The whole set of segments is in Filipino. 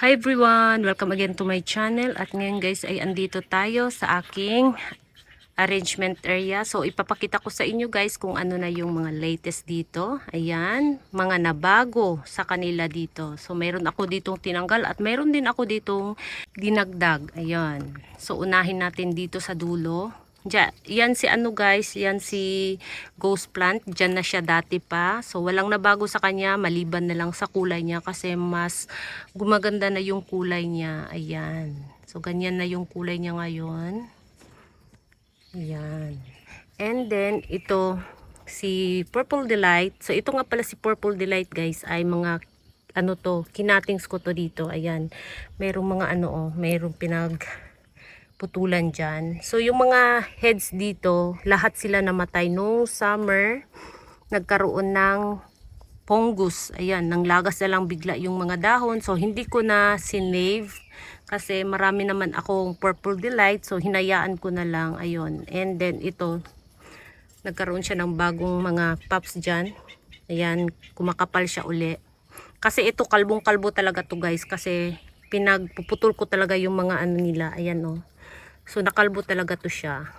Hi everyone! Welcome again to my channel. At ngayon guys ay andito tayo sa aking arrangement area. So ipapakita ko sa inyo guys kung ano na yung mga latest dito. Ayan, mga nabago sa kanila dito. So mayroon ako ditong tinanggal at mayroon din ako ditong dinagdag. Ayan. So unahin natin dito sa dulo. Yan si ano guys, yan si ghost plant. Diyan na siya dati pa. So walang nabago sa kanya, maliban na lang sa kulay niya kasi mas gumaganda na yung kulay niya. Ayan. So ganyan na yung kulay niya ngayon. Ayan. And then ito si Purple Delight. So ito nga pala si Purple Delight guys ay mga ano to, kinatings ko to dito. Ayan. Merong mga ano merong putulan dyan. So yung mga heads dito, lahat sila namatay nung summer. Nagkaroon ng fungus. Ayan, nanglagas na lang bigla yung mga dahon. So hindi ko na sinave kasi marami naman akong Purple Delight. So hinayaan ko na lang. Ayun. And then ito, nagkaroon siya ng bagong mga pups dyan. Ayan, kumakapal siya uli. Kasi ito kalbong-kalbo talaga to guys. Kasi pinagpuputol ko talaga yung mga ano nila. Ayan o. So nakalbo talaga to siya.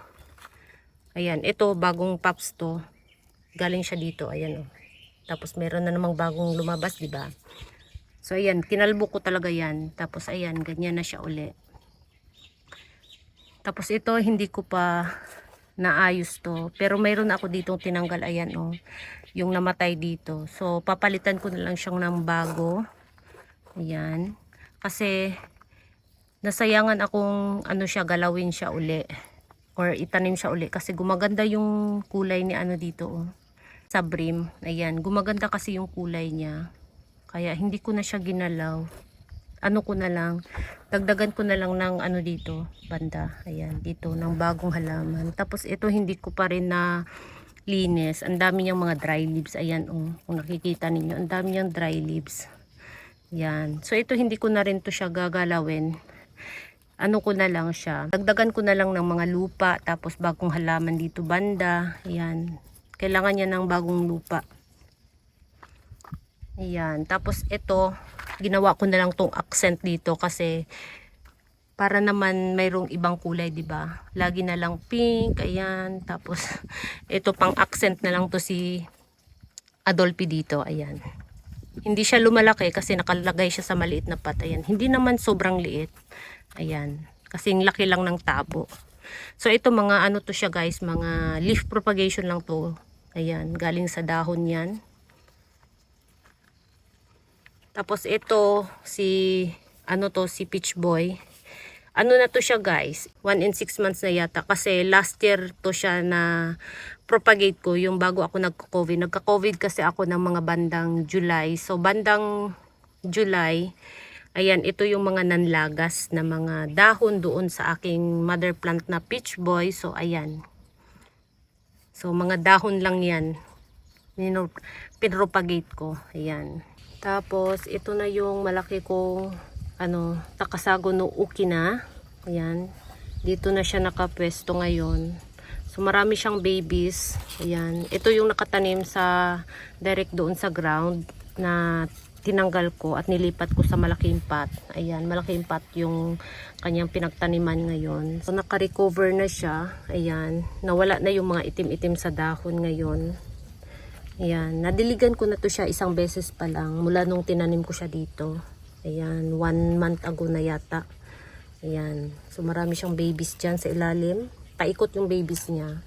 Ayan, ito bagong pups to. Galing siya dito, ayan oh. Tapos meron na namang bagong lumabas, 'di ba? So ayan, kinalbo ko talaga 'yan. Tapos ayan, ganyan na siya uli. Tapos ito hindi ko pa naayos to. Pero mayroon ako ditong tinanggal, ayan oh. Yung namatay dito. So papalitan ko na lang siyang ng bago. Ayan. Kasi nasayangan akong ano siya, galawin siya uli or itanim siya uli kasi gumaganda yung kulay ni ano dito oh, sa brim. Ayan, gumaganda kasi yung kulay niya. Kaya hindi ko na siya ginalaw. Ano ko na lang, dagdagan ko na lang ng ano dito, banda. Ayan, dito ng bagong halaman. Tapos ito hindi ko pa rin na linis. Ang dami niyang mga dry leaves. Ayan oh, kung nakikita ninyo, ang dami niyang dry leaves. Ayan. So ito hindi ko na rin to siya gagalawin. Ano ko na lang siya, dagdagan ko na lang ng mga lupa, tapos bagong halaman dito banda. Ayan, kailangan niya ng bagong lupa. Ayan, tapos ito ginawa ko na lang tong accent dito kasi para naman mayroong ibang kulay, di ba? Lagi na lang pink. Ayan, tapos ito pang accent na lang to si Adolphi dito. Ayan, hindi siya lumalaki kasi nakalagay siya sa maliit na pot. Ayan, hindi naman sobrang liit. Ayan, kasing laki lang ng tabo. So ito mga ano to siya guys, mga leaf propagation lang to. Ayan, galing sa dahon yan. Tapos ito si ano to, si Peach Boy. Ano na to siya guys, 1 in 6 months na yata kasi last year to siya na propagate ko yung bago ako nagko-COVID. Nagka-COVID kasi ako ng mga bandang July. So bandang July, ayan, ito yung mga nanlagas na mga dahon doon sa aking mother plant na Peach Boy. So ayan, so mga dahon lang yan, pinropagate ko. Ayan, tapos ito na yung malaki kong ano, takasago no uki na. Ayan, dito na siya nakapwesto ngayon. So marami siyang babies. Ayan, ito yung nakatanim sa direct doon sa ground na tinanggal ko at nilipat ko sa malaking pot. Ayan, malaking pot yung kanyang pinagtaniman ngayon. So naka-recover na siya. Ayan, nawala na yung mga itim-itim sa dahon ngayon. Ayan, nadiligan ko na to siya isang beses pa lang mula nung tinanim ko siya dito. Ayan, 1 month ago na yata. Ayan, so marami siyang babies dyan sa ilalim. Paikot yung babies niya.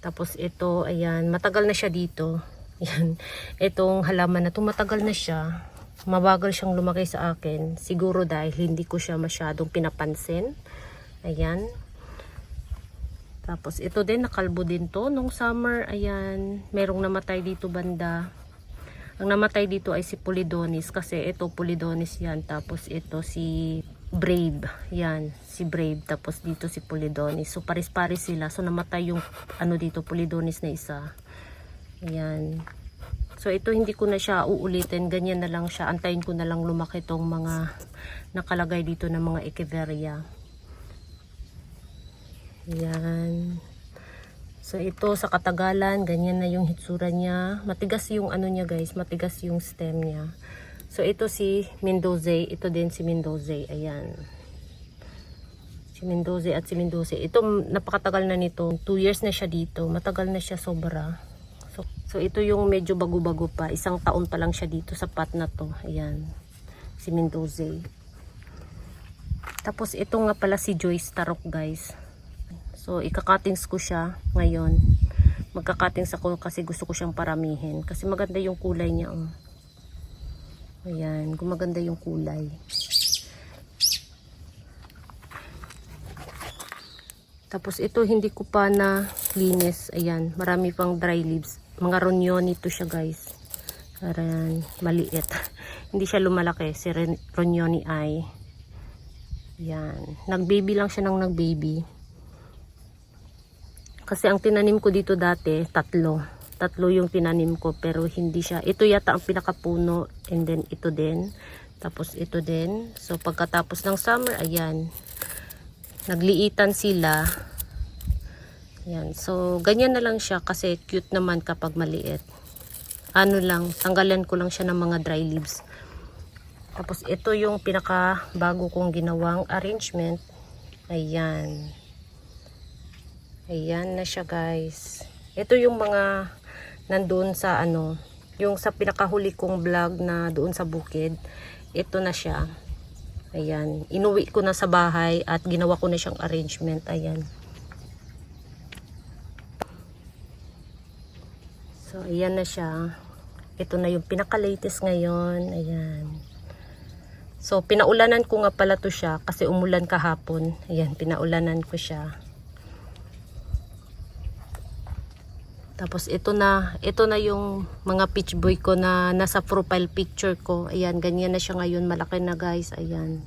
Tapos ito, ayan, matagal na siya dito. Ayan, itong halaman na ito, matagal na siya. Mabagal siyang lumaki sa akin. Siguro dahil hindi ko siya masyadong pinapansin. Ayan. Tapos ito din, nakalbo din to nung summer. Ayan, merong namatay dito banda. Ang namatay dito ay si Polydonis kasi ito Polydonis yan. Tapos ito si Brave. Yan, si Brave. Tapos dito si Polydonis. So paris-paris sila. So namatay yung ano dito, Polydonis na isa. Ayan. So ito hindi ko na siya uulitin. Ganyan na lang siya. Antayin ko na lang lumaki tong mga nakalagay dito ng mga echeveria. Ayan. So ito sa katagalan, ganyan na yung hitsura niya. Matigas yung ano niya guys, matigas yung stem niya. So ito si Mendoza, ito din si Mendoza, ayan. Si Mendoza at si Mendoza. Ito napakatagal na nito. 2 years na siya dito. Matagal na siya sobra. So ito yung medyo bago-bago pa. 1 taon pa lang siya dito sa pot na to. Ayan. Si Mendoza. Tapos ito nga pala si Joyce Tarok, guys. So ikakatings ko siya ngayon. Magkakatings ako kasi gusto ko siyang paramihin. Kasi maganda yung kulay niya. Oh. Ayan. Gumaganda yung kulay. Tapos ito hindi ko pa na linis. Ayan. Marami pang dry leaves. Mga ronyon ito siya, guys. Ayan. Maliit. Hindi siya lumalaki. Si Ronyoni ay. Ayan. Nag-baby lang siya ng nag-baby. Kasi ang tinanim ko dito dati, 3. 3 yung tinanim ko, pero hindi siya. Ito yata ang pinakapuno, and then ito din. Tapos ito din. So pagkatapos ng summer, ayan. Nagliitan sila. Ayan. So ganyan na lang siya kasi cute naman kapag maliit. Ano lang, tanggalan ko lang siya ng mga dry leaves. Tapos ito yung pinaka bago kong ginawang arrangement. Ayan. Ayan na siya, guys. Ito yung mga nandoon sa ano, yung sa pinakahuli kong vlog na doon sa bukid. Ito na siya. Ayan. Inuwi ko na sa bahay at ginawa ko na siyang arrangement. Ayan. So, ayan na siya. Ito na yung pinaka-latest ngayon. Ayan. So, pinaulanan ko nga pala to siya kasi umulan kahapon. Ayan, pinaulanan ko siya. Tapos ito na yung mga peach boy ko na nasa profile picture ko. Ayan, ganyan na siya ngayon. Malaki na, guys. Ayan.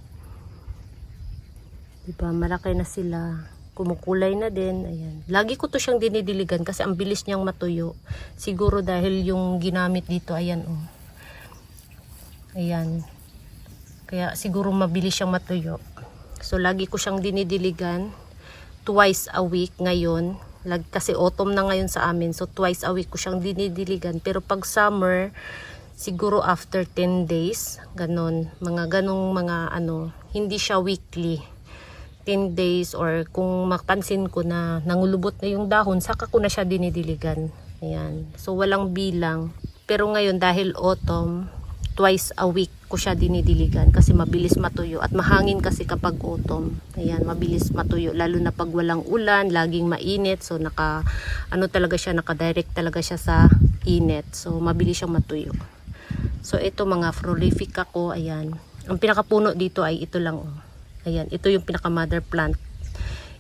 Diba, malaki na sila. Kumukulay na din. Ayan. Lagi ko to siyang dinidiligan kasi ang bilis niyang matuyo. Siguro dahil yung ginamit dito, ayan, oh. Ayan. Kaya siguro mabilis siyang matuyo. So, lagi ko siyang dinidiligan. Twice a week ngayon. Kasi autumn na ngayon sa amin. So, twice a week ko siyang dinidiligan. Pero pag summer, siguro after 10 days. Ganon. Ganong mga ano. Hindi siya weekly. 10 days or kung mapansin ko na nangulubot na yung dahon, saka ko na siya dinidiligan. Ayan. So, walang bilang. Pero ngayon, dahil autumn, twice a week ko siya dinidiligan kasi mabilis matuyo at mahangin kasi kapag autumn. Ayan, mabilis matuyo lalo na pag walang ulan, laging mainit. So naka-direct talaga siya sa init. So mabilis siyang matuyo. So ito mga prolifica ko, ayan. Ang pinakapuno dito ay ito lang, oh. Ayan, ito yung pinaka mother plant.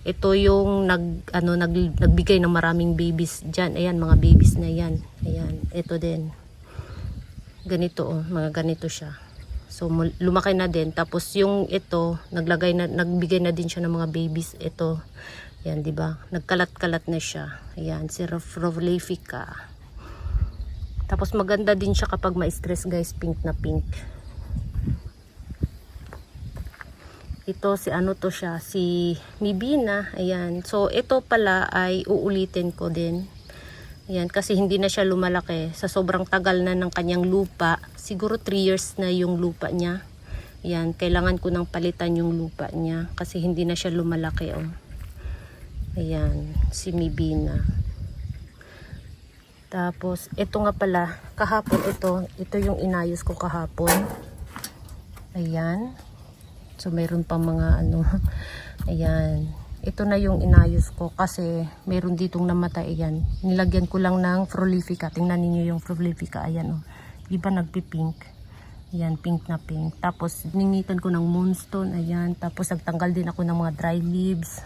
Ito yung nagbigay ng maraming babies diyan. Ayan, mga babies na yan. Ayan, ito din. Ganito, oh, mga ganito siya. So lumaki na din. Tapos yung ito, nagbigay na din siya ng mga babies. Ito, yan, di ba? Nagkalat-kalat na siya. Ayan, si prolifica. Tapos maganda din siya kapag ma-stress, guys, pink na pink. Ito si ano to siya, si Mibina. Ayan. So ito pala ay uulitin ko din. Ayan, kasi hindi na siya lumalaki. Sa sobrang tagal na ng kanyang lupa. Siguro 3 years na yung lupa niya. Ayan, kailangan ko nang palitan yung lupa niya. Kasi hindi na siya lumalaki, oh. Ayan, si Mibina. Tapos, ito nga pala. Kahapon ito yung inayos ko kahapon. Ayan. So, mayroon pa mga ano. Ayan. Ito na yung inayos ko kasi meron ditong namatay. Ayan. Nilagyan ko lang ng prolifica. Tingnan niyo yung prolifica. Ayan, oh. Di ba nagpi-pink? Ayan, pink na pink. Tapos ningitan ko ng moonstone. Ayan. Tapos nagtanggal din ako ng mga dry leaves.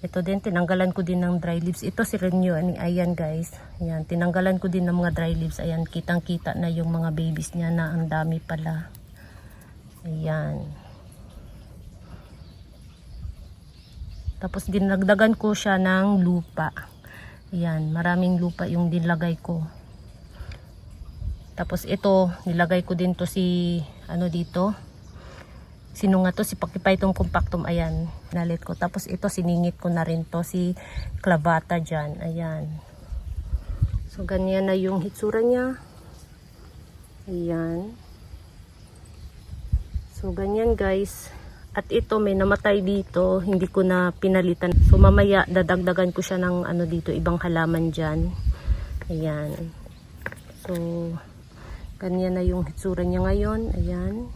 Ito din, tinanggalan ko din ng dry leaves. Ito si Renew. Ayan, guys. Ayan, tinanggalan ko din ng mga dry leaves. Ayan, kitang-kita na yung mga babies niya na ang dami pala. Ayan. Tapos dinagdagan ko siya ng lupa. Ayan, maraming lupa yung dinlagay ko. Tapos ito, nilagay ko din to si, ano dito. Sino nga to? Si Pakipaytong compactum. Ayan, nalit ko. Tapos ito, siningit ko na rin to, si clavata dyan. Ayan. So, ganyan na yung hitsura niya. Ayan. So, ganyan guys. At ito, may namatay dito. Hindi ko na pinalitan. So, mamaya, dadagdagan ko siya ng ano dito, ibang halaman dyan. Ayan. So, ganyan na yung hitsura niya ngayon. Ayan.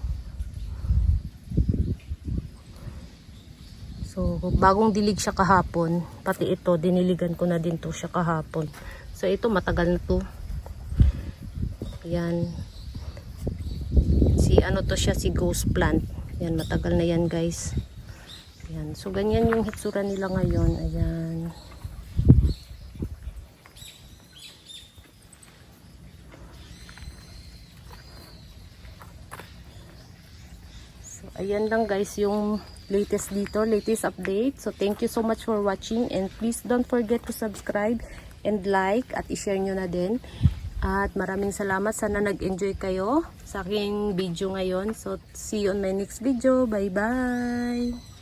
So, bagong dilig siya kahapon. Pati ito, diniligan ko na din to siya kahapon. So, ito, matagal na to. Ayan. Si ano to siya, si ghost plant. Ayan, matagal na yan guys. Ayan. So, ganyan yung hitsura nila ngayon. Ayan. So, ayan lang guys yung latest dito, latest update. So, thank you so much for watching and please don't forget to subscribe and like at i-share nyo na din. At maraming salamat. Sana nag-enjoy kayo sa aking video ngayon. So, see you on my next video. Bye-bye!